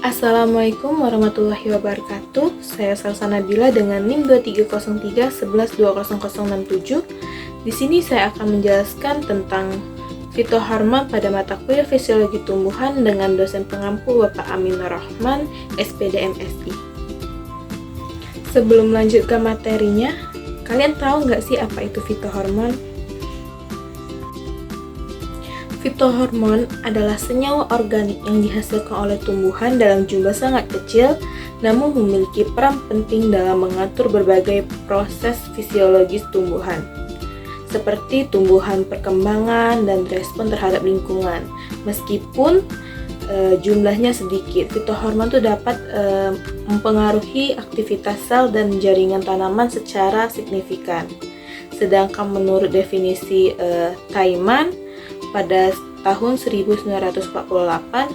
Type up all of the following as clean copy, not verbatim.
Assalamualaikum warahmatullahi wabarakatuh. Saya Salsa Nabila dengan NIM 230311200067. Di sini saya akan menjelaskan tentang fitohormon pada mata kuliah Fisiologi Tumbuhan dengan dosen pengampu Bapak Aminur Rahman, SPD MSI. Sebelum lanjut ke materinya, kalian tahu nggak sih apa itu fitohormon? Fitohormon adalah senyawa organik yang dihasilkan oleh tumbuhan dalam jumlah sangat kecil, namun memiliki peran penting dalam mengatur berbagai proses fisiologis tumbuhan, seperti tumbuhan perkembangan dan respon terhadap lingkungan. Meskipun jumlahnya sedikit, fitohormon itu dapat mempengaruhi aktivitas sel dan jaringan tanaman secara signifikan. Sedangkan menurut definisi Taiman, pada tahun 1948,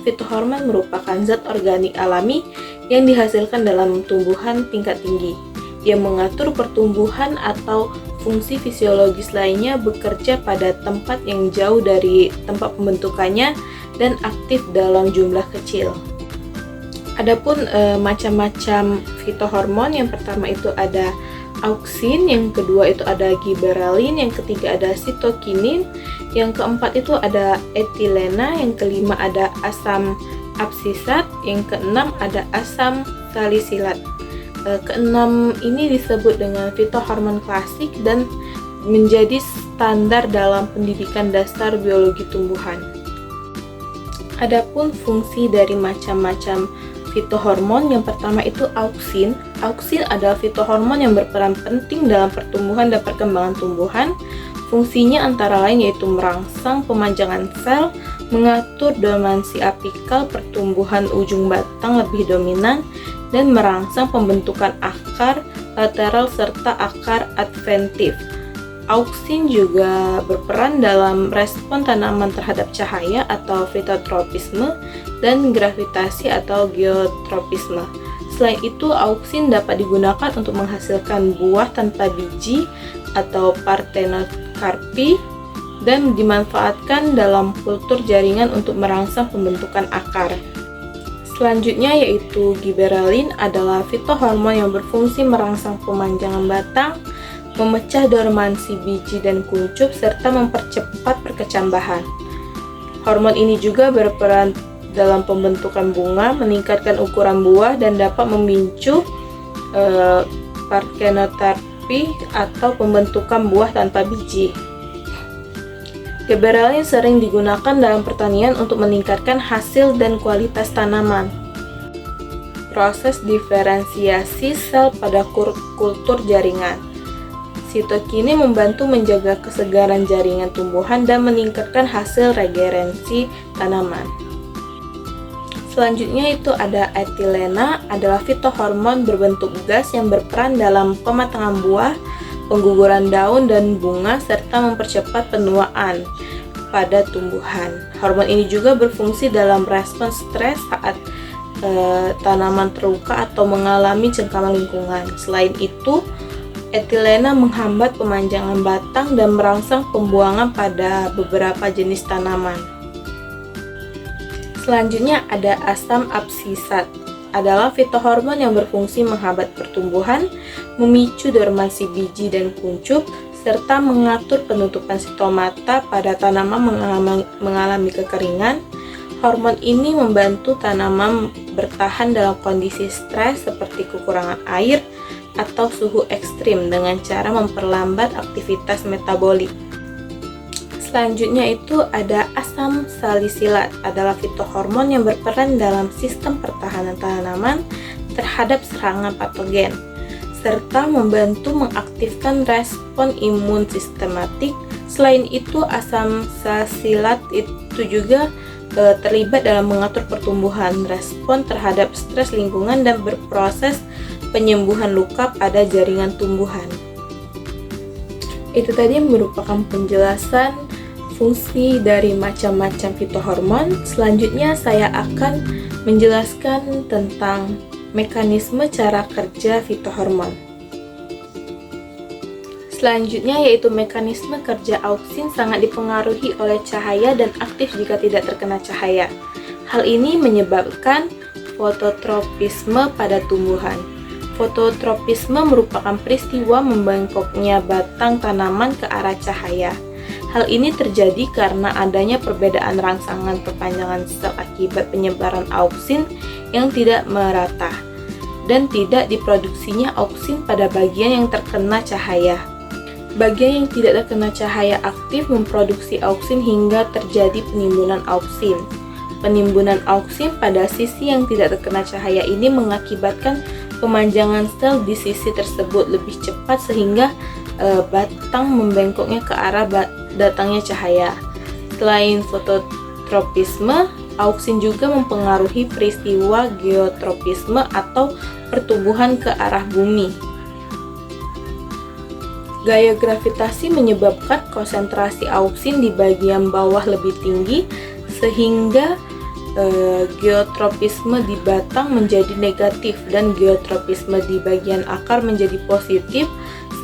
fitohormon merupakan zat organik alami yang dihasilkan dalam tumbuhan tingkat tinggi, yang mengatur pertumbuhan atau fungsi fisiologis lainnya bekerja pada tempat yang jauh dari tempat pembentukannya dan aktif dalam jumlah kecil. Adapun macam-macam fitohormon, yang pertama itu ada auksin, yang kedua itu ada giberelin, yang ketiga ada sitokinin, yang keempat itu ada etilena, yang kelima ada asam absisat, yang keenam ada asam salisilat. Keenam ini disebut dengan fitohormon klasik dan menjadi standar dalam pendidikan dasar biologi tumbuhan. Adapun fungsi dari macam-macam fitohormon, yang pertama itu auksin. Auksin adalah fitohormon yang berperan penting dalam pertumbuhan dan perkembangan tumbuhan. Fungsinya antara lain yaitu merangsang pemanjangan sel, mengatur dormansi apikal pertumbuhan ujung batang lebih dominan, dan merangsang pembentukan akar lateral serta akar adventif. Auksin juga berperan dalam respon tanaman terhadap cahaya atau fitotropisme dan gravitasi atau geotropisme. Selain itu, auksin dapat digunakan untuk menghasilkan buah tanpa biji atau partenokarpi dan dimanfaatkan dalam kultur jaringan untuk merangsang pembentukan akar. Selanjutnya yaitu giberelin adalah fitohormon yang berfungsi merangsang pemanjangan batang, memecah dormansi biji dan kuncup, serta mempercepat perkecambahan. Hormon ini juga berperan dalam pembentukan bunga, meningkatkan ukuran buah, dan dapat memicu parthenotarpi atau pembentukan buah tanpa biji. Giberelin sering digunakan dalam pertanian untuk meningkatkan hasil dan kualitas tanaman. Proses diferensiasi sel pada kultur jaringan. Sitokinin membantu menjaga kesegaran jaringan tumbuhan dan meningkatkan hasil regerensi tanaman. Selanjutnya itu ada etilena, adalah fitohormon berbentuk gas yang berperan dalam pematangan buah, pengguguran daun dan bunga, serta mempercepat penuaan pada tumbuhan. Hormon ini juga berfungsi dalam respon stres saat tanaman terluka atau mengalami cengkaman lingkungan. Selain itu, etilena menghambat pemanjangan batang dan merangsang pembuangan pada beberapa jenis tanaman. Selanjutnya ada asam absisat, adalah fitohormon yang berfungsi menghambat pertumbuhan, memicu dormansi biji dan kuncup, serta mengatur penutupan stomata pada tanaman mengalami kekeringan. Hormon ini membantu tanaman bertahan dalam kondisi stres seperti kekurangan air atau suhu ekstrim dengan cara memperlambat aktivitas metabolik. Selanjutnya itu ada asam salisilat, adalah fitohormon yang berperan dalam sistem pertahanan tanaman terhadap serangan patogen, serta membantu mengaktifkan respon imun sistematik. Selain itu, asam salisilat itu juga terlibat dalam mengatur pertumbuhan, respon terhadap stres lingkungan, dan berproses penyembuhan luka pada jaringan tumbuhan. Itu tadi merupakan penjelasan fungsi dari macam-macam fitohormon. Selanjutnya saya akan menjelaskan tentang mekanisme cara kerja fitohormon. Selanjutnya yaitu mekanisme kerja auksin sangat dipengaruhi oleh cahaya dan aktif jika tidak terkena cahaya. Hal ini menyebabkan Fototropisme pada tumbuhan. Fototropisme merupakan peristiwa membengkoknya batang tanaman ke arah cahaya. Hal ini terjadi karena adanya perbedaan rangsangan perpanjangan sel akibat penyebaran auksin yang tidak merata dan tidak diproduksinya auksin pada bagian yang terkena cahaya. Bagian yang tidak terkena cahaya aktif memproduksi auksin hingga terjadi penimbunan auksin. Penimbunan auksin pada sisi yang tidak terkena cahaya ini mengakibatkan pemanjangan sel di sisi tersebut lebih cepat sehingga batang membengkoknya ke arah datangnya cahaya. Selain fototropisme, auksin juga mempengaruhi peristiwa geotropisme atau pertumbuhan ke arah bumi. Gaya gravitasi menyebabkan konsentrasi auksin di bagian bawah lebih tinggi sehingga geotropisme di batang menjadi negatif dan geotropisme di bagian akar menjadi positif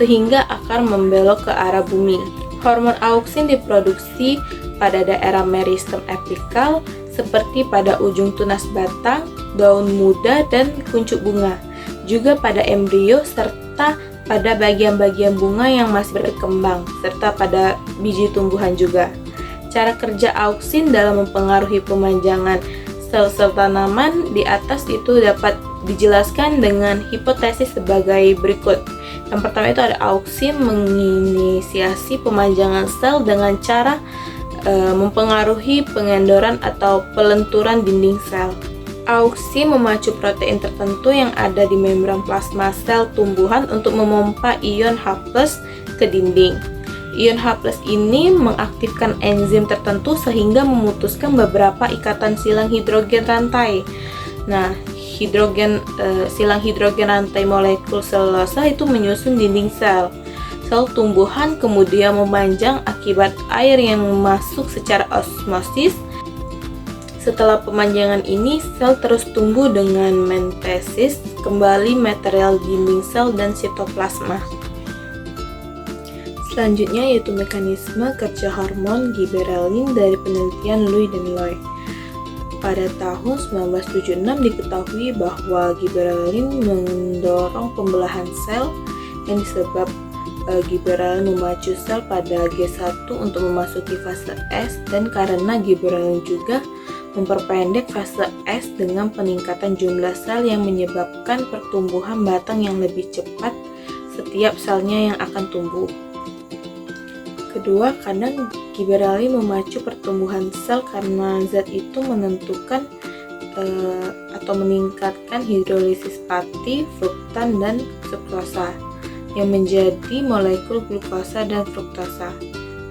sehingga akar membelok ke arah bumi. Hormon auksin diproduksi pada daerah meristem apikal seperti pada ujung tunas batang, daun muda, dan kuncup bunga. Juga pada embrio serta pada bagian-bagian bunga yang masih berkembang serta pada biji tumbuhan juga. Cara kerja auksin dalam mempengaruhi pemanjangan sel-sel tanaman di atas itu dapat dijelaskan dengan hipotesis sebagai berikut. Yang pertama itu ada auksin menginisiasi pemanjangan sel dengan cara mempengaruhi pengendoran atau pelenturan dinding sel. Auksin memacu protein tertentu yang ada di membran plasma sel tumbuhan untuk memompa ion H+ ke dinding. Ion H+ ini mengaktifkan enzim tertentu sehingga memutuskan beberapa ikatan silang hidrogen rantai. Nah, silang hidrogen rantai molekul selulosa itu menyusun dinding sel. Sel tumbuhan kemudian memanjang akibat air yang masuk secara osmosis. Setelah pemanjangan ini, sel terus tumbuh dengan mentesis kembali material dinding sel dan sitoplasma. Selanjutnya yaitu mekanisme kerja hormon giberelin dari penelitian Lui dan Loy. Pada tahun 1976 diketahui bahwa giberelin mendorong pembelahan sel yang disebab giberelin memacu sel pada G1 untuk memasuki fase S, dan karena giberelin juga memperpendek fase S dengan peningkatan jumlah sel yang menyebabkan pertumbuhan batang yang lebih cepat setiap selnya yang akan tumbuh. Kedua, kadang giberelin memacu pertumbuhan sel karena zat itu menentukan atau meningkatkan hidrolisis pati, fruktan, dan sukrosa yang menjadi molekul glukosa dan fruktosa.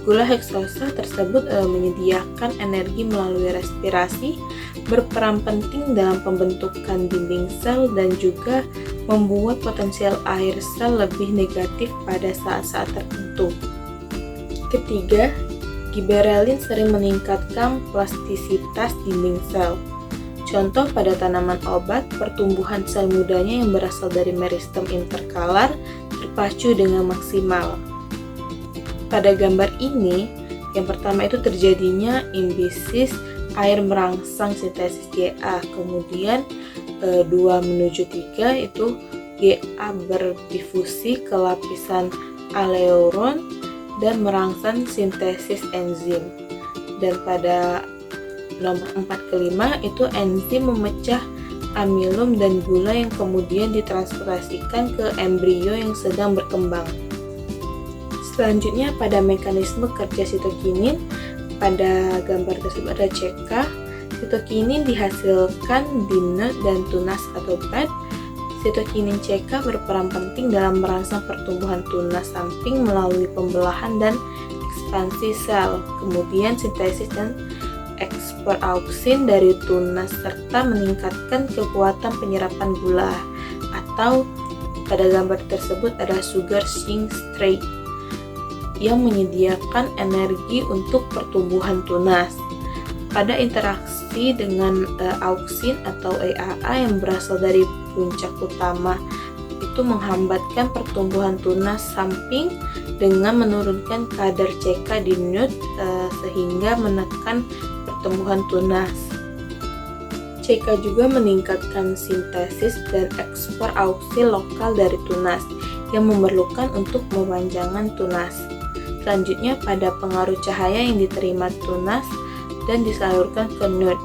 Gula heksosa tersebut menyediakan energi melalui respirasi, berperan penting dalam pembentukan dinding sel dan juga membuat potensial air sel lebih negatif pada saat-saat tertentu. Ketiga, giberelin sering meningkatkan plastisitas dinding sel. Contoh pada tanaman obat, pertumbuhan sel mudanya yang berasal dari meristem interkalar terpacu dengan maksimal. Pada gambar ini, yang pertama itu terjadinya imbisis air merangsang sintesis Ga, kemudian 2 menuju 3 itu Ga berdifusi ke lapisan aleuron dan merangsang sintesis enzim. Dan pada nomor 4 ke 5 itu enzim memecah amilum dan gula yang kemudian ditransportasikan ke embrio yang sedang berkembang. Selanjutnya pada mekanisme kerja sitokinin, pada gambar tersebut ada CK. Sitokinin dihasilkan di nut dan tunas atau bud. Sitokinin CK berperan penting dalam merangsang pertumbuhan tunas samping melalui pembelahan dan ekspansi sel, kemudian sintesis dan ekspor auksin dari tunas serta meningkatkan kekuatan penyerapan gula, atau pada gambar tersebut ada sugar sink straight yang menyediakan energi untuk pertumbuhan tunas. Pada interaksi dengan auksin atau EAA yang berasal dari puncak utama itu menghambatkan pertumbuhan tunas samping dengan menurunkan kadar CK di nut sehingga menekan pertumbuhan tunas. CK juga meningkatkan sintesis dan ekspor auksil lokal dari tunas yang memerlukan untuk memanjangkan tunas. Selanjutnya pada pengaruh cahaya yang diterima tunas dan disalurkan ke node.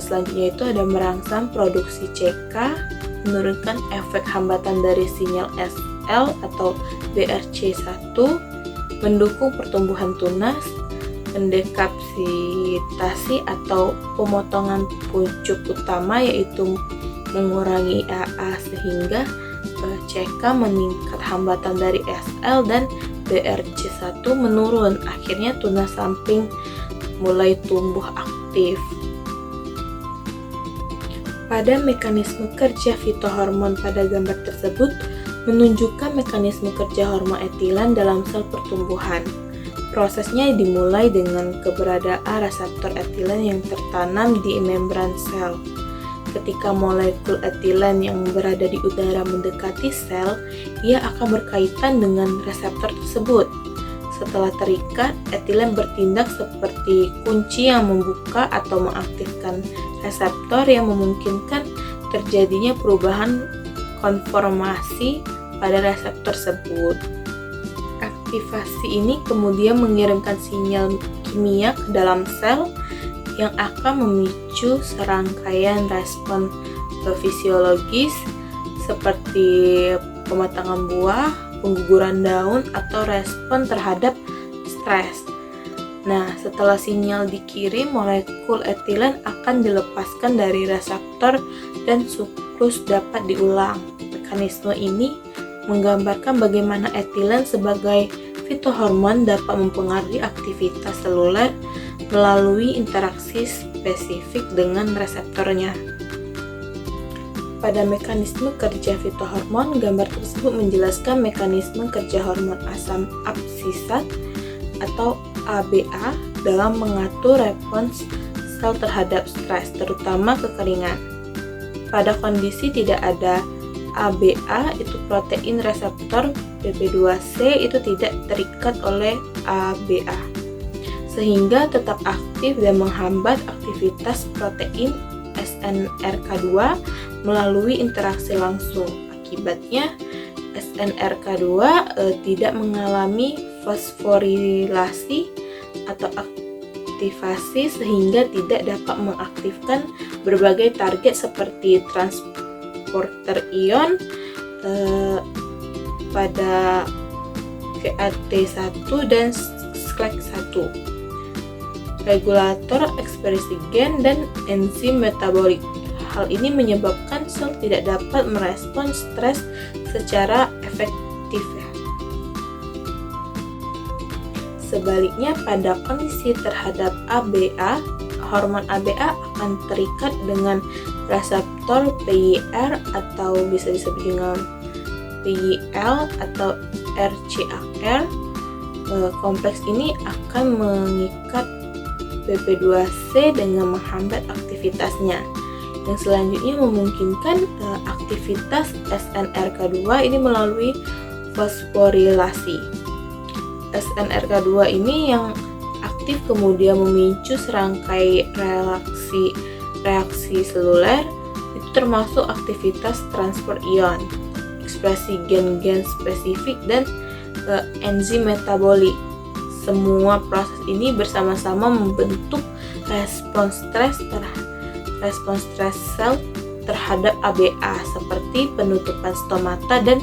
Selanjutnya itu ada merangsang produksi CK, menurunkan efek hambatan dari sinyal SL atau BRC1, mendukung pertumbuhan tunas, mendekapsitasi atau pemotongan pucuk utama yaitu mengurangi AA sehingga CK meningkat hambatan dari SL dan BRC1 menurun. Akhirnya tunas samping mulai tumbuh aktif. Pada mekanisme kerja fitohormon pada gambar tersebut menunjukkan mekanisme kerja hormon etilen dalam sel pertumbuhan. Prosesnya dimulai dengan keberadaan reseptor etilen yang tertanam di membran sel. Ketika molekul etilen yang berada di udara mendekati sel, ia akan berkaitan dengan reseptor tersebut. Setelah terikat, etilen bertindak seperti kunci yang membuka atau mengaktifkan reseptor yang memungkinkan terjadinya perubahan konformasi pada reseptor tersebut. Aktivasi ini kemudian mengirimkan sinyal kimia ke dalam sel yang akan memicu serangkaian respon fisiologis seperti pematangan buah, pengguguran daun, atau respon terhadap stres. Nah, setelah sinyal dikirim, molekul etilen akan dilepaskan dari reseptor dan siklus dapat diulang. Mekanisme ini menggambarkan bagaimana etilen sebagai fitohormon dapat mempengaruhi aktivitas seluler melalui interaksi spesifik dengan reseptornya. Pada mekanisme kerja fitohormon, gambar tersebut menjelaskan mekanisme kerja hormon asam absisat atau ABA dalam mengatur respons sel terhadap stres, terutama kekeringan. Pada kondisi tidak ada ABA, itu protein reseptor PP2C itu tidak terikat oleh ABA, sehingga tetap aktif dan menghambat aktivitas protein SNRK2 melalui interaksi langsung. Akibatnya, SNRK2 tidak mengalami fosforilasi atau aktivasi sehingga tidak dapat mengaktifkan berbagai target seperti transporter ion pada VAT1 dan SCLEC1, regulator ekspresi gen dan enzim metabolik. Hal ini menyebabkan sel tidak dapat merespon stres secara efektif. Sebaliknya, pada kondisi terhadap ABA, hormon ABA akan terikat dengan reseptor PIR atau bisa disebut dengan PIL atau RCAR. Kompleks ini akan mengikat PP2C dengan menghambat aktivitasnya, yang selanjutnya memungkinkan aktivitas SNRK2 ini melalui fosforilasi. SNRK2 ini yang aktif kemudian memicu serangkai reaksi seluler, itu termasuk aktivitas transport ion, ekspresi gen-gen spesifik, dan enzim metabolik. Semua proses ini bersama-sama membentuk respons stres sel terhadap ABA seperti penutupan stomata dan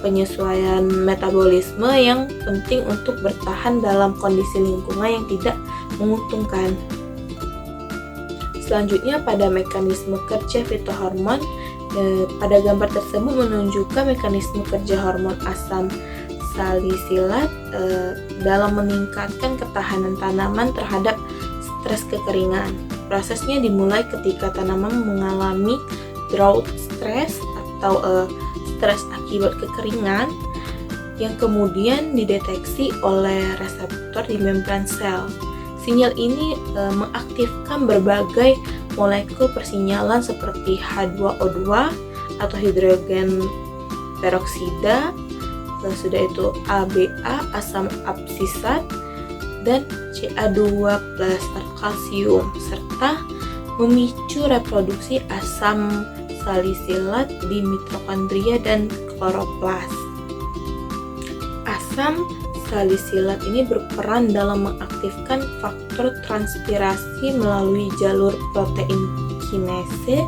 penyesuaian metabolisme yang penting untuk bertahan dalam kondisi lingkungan yang tidak menguntungkan. Selanjutnya, pada mekanisme kerja fitohormon, pada gambar tersebut menunjukkan mekanisme kerja hormon asam salisilat dalam meningkatkan ketahanan tanaman terhadap stres kekeringan. Prosesnya dimulai ketika tanaman mengalami drought stress atau stres akibat kekeringan yang kemudian dideteksi oleh reseptor di membran sel. Sinyal ini mengaktifkan berbagai molekul persinyalan seperti H2O2 atau hidrogen peroksida, sudah itu ABA, asam absisat, dan Ca2+ atau kalsium, serta memicu reproduksi asam salisilat di mitokondria dan kloroplas. Asam salisilat ini berperan dalam mengaktifkan faktor transpirasi melalui jalur protein kinase.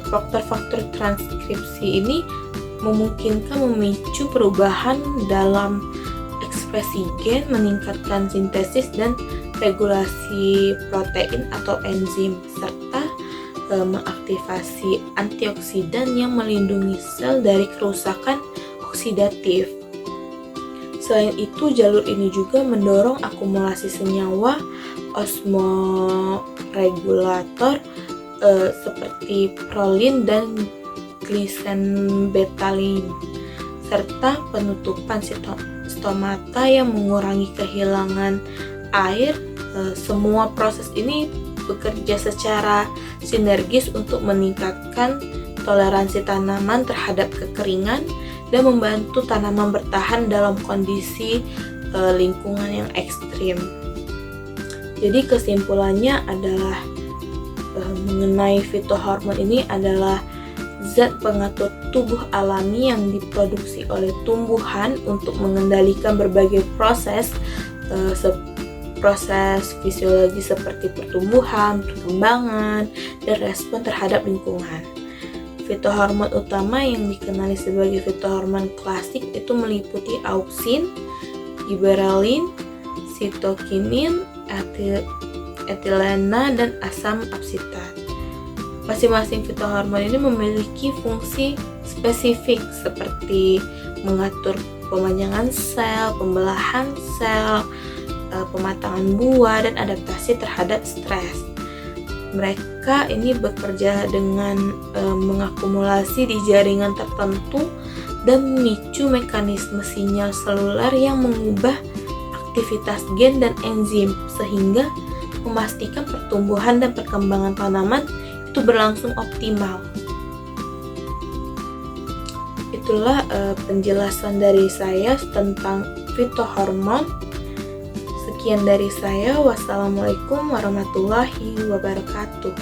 Faktor-faktor transkripsi ini memungkinkan memicu perubahan dalam ekspresi gen, meningkatkan sintesis dan regulasi protein atau enzim, serta mengaktifasi antioksidan yang melindungi sel dari kerusakan oksidatif. Selain itu, jalur ini juga mendorong akumulasi senyawa osmoregulator seperti prolin dan glisenbetalin, serta penutupan stomata yang mengurangi kehilangan air. Semua proses ini bekerja secara sinergis untuk meningkatkan toleransi tanaman terhadap kekeringan dan membantu tanaman bertahan dalam kondisi lingkungan yang ekstrim. Jadi kesimpulannya adalah mengenai fitohormon ini adalah zat pengatur tubuh alami yang diproduksi oleh tumbuhan untuk mengendalikan berbagai proses fisiologi seperti pertumbuhan, perkembangan, dan respon terhadap lingkungan. Fitohormon utama yang dikenali sebagai fitohormon klasik itu meliputi auksin, giberelin, sitokinin, etilena, dan asam absitat. Masing-masing fitohormon ini memiliki fungsi spesifik seperti mengatur pemanjangan sel, pembelahan sel, pematangan buah, dan adaptasi terhadap stres. Mereka ini bekerja dengan mengakumulasi di jaringan tertentu dan memicu mekanisme sinyal seluler yang mengubah aktivitas gen dan enzim sehingga memastikan pertumbuhan dan perkembangan tanaman itu berlangsung optimal. Itulah penjelasan dari saya tentang fitohormon. Sekian dari saya. Wassalamualaikum warahmatullahi wabarakatuh.